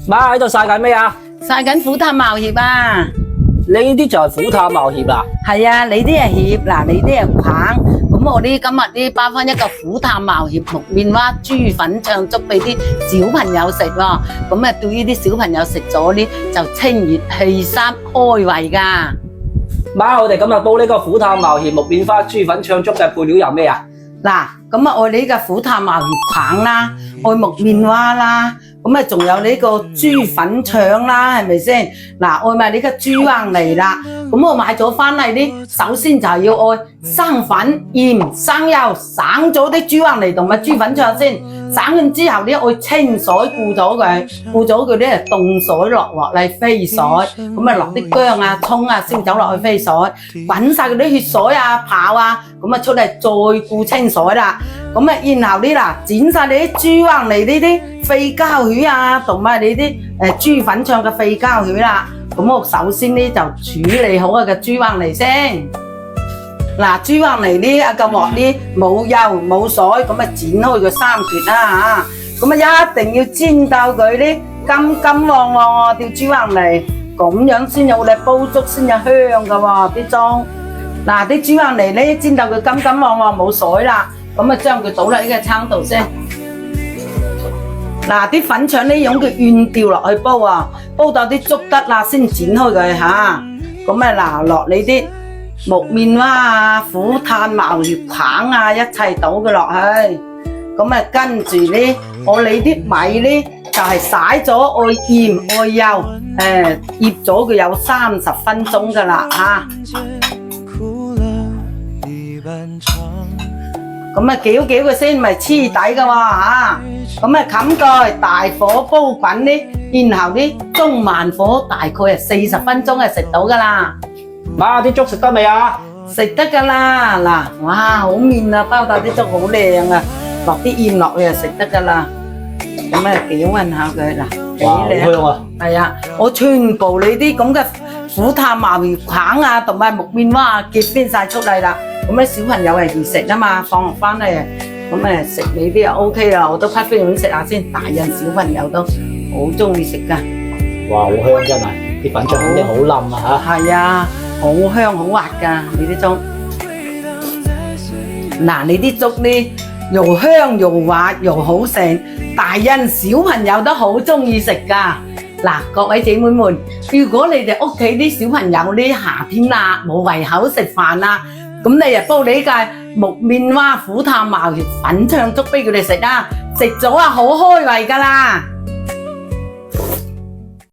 媽喺度曬緊咩啊？曬緊虎探茂葉啊！你呢啲就係虎探茂葉啦。係啊，你啲係葉，嗱你啲係棒。咁我哋今日呢包翻一個虎探茂葉木棉花豬粉醬粥俾啲小朋友食喎。咁啊，對於啲小朋友食咗呢，就清熱氣濕開胃噶。媽，我哋今日煲呢個虎探茂葉木棉花豬粉醬粥嘅配料有咩啊？嗱，咁啊，我哋呢個虎探茂葉棒啦，愛木棉花啦。咁啊，仲有呢個豬粉腸啦，係咪先？嗱，愛埋呢個豬橫脷啦。咁我買咗翻嚟啲，首先就係要愛生粉、鹽、生油，省咗啲豬橫脷同埋豬粉腸先。省完之後呢，愛清水顧咗佢，顧咗佢呢凍水落鑊嚟飛水，咁啊落啲薑啊、葱啊、燒酒落去飛水，滾晒嗰啲血水啊、泡啊，咁啊出嚟再顧清水啦。咁啊，然後呢嗱，剪晒你啲豬橫脷呢啲肺膠血啊，同埋你啲豬粉腸嘅肺膠血啦。咁我首先呢就處理好個豬橫脷先。嗱，豬橫脷呢一個鑊呢冇油冇水，咁啊剪開佢三截啦嚇。咁啊一定要煎到佢呢金金黃黃喎，條豬橫脷，咁樣先有嚟煲粥先有香噶喎啲粥。嗱，啲豬橫脷呢煎到佢金金黃黃冇水啦，咁啊將佢倒落呢個餐度先。嗱，啲粉腸呢用佢軟調落去煲啊，煲到啲粥得啦先剪開佢嚇。咁啊嗱，落你啲木棉花啊、虎探茂葉棒啊一齊倒佢落去。咁啊跟住呢，我哋啲米呢就係洗咗愛鹽愛油，醃咗佢有30分鐘噶啦嚇。咁啊攪攪佢先，咪黐底噶喎嚇。咁啊冚蓋大火煲滾呢，然後呢中慢火大概係40分鐘係食到噶啦。媽，啲粥食得未啊？食得噶啦，嗱，哇好面啊，包到啲粥好靚啊，落啲鹽落去就食得噶啦。咁啊攪勻下佢嗱，幾哇，好靚。香啊！係啊，我全部你啲咁嘅虎探茂葉棒啊，同埋木棉花啊，結邊晒出嚟啦。咁啲小朋友係易食啊嘛，放落翻嚟，咁啊食你啲就 OK 啦。我都批飛咁食下先，大人小朋友都好中意食噶。哇，好香真係，啲粉腸肯定好腍啊嚇。係啊，好香好滑噶你啲粥。嗱，你啲粥呢又香又滑又好食，大人小朋友都好中意食噶。嗱，各位姐妹們，如果你哋屋企啲小朋友呢夏天啦冇胃口食飯啦，咁你就煲你嘅木棉花虎探茂葉粉腸粥俾佢哋食啦，食咗啊好開胃噶啦。